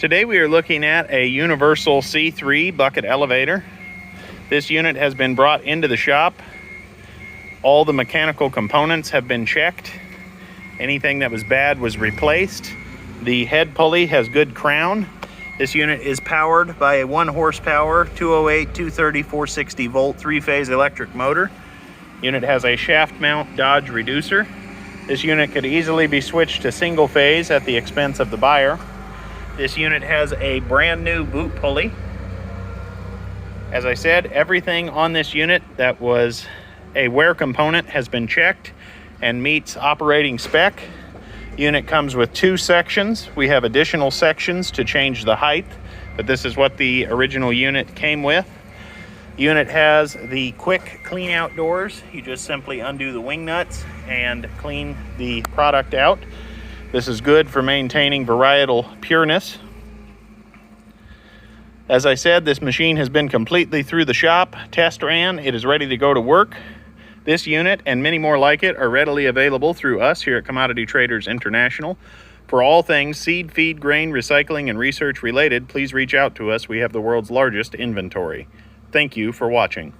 Today we are looking at a universal C3 bucket elevator. This unit has been brought into the shop. All the mechanical components have been checked. Anything that was bad was replaced. The head pulley has good crown. This unit is powered by a 1 horsepower, 208, 230, 460 volt, 3-phase electric motor. Unit has a shaft mount Dodge reducer. This unit could easily be switched to single phase at the expense of the buyer. This unit has a brand new boot pulley. As I said, everything on this unit that was a wear component has been checked and meets operating spec. Unit comes with 2 sections. We have additional sections to change the height, but this is what the original unit came with. Unit has the quick clean out doors. You just simply undo the wing nuts and clean the product out. This is good for maintaining varietal pureness. As I said, this machine has been completely through the shop, test ran, it is ready to go to work. This unit and many more like it are readily available through us here at Commodity Traders International. For all things seed, feed, grain, recycling, and research related, please reach out to us. We have the world's largest inventory. Thank you for watching.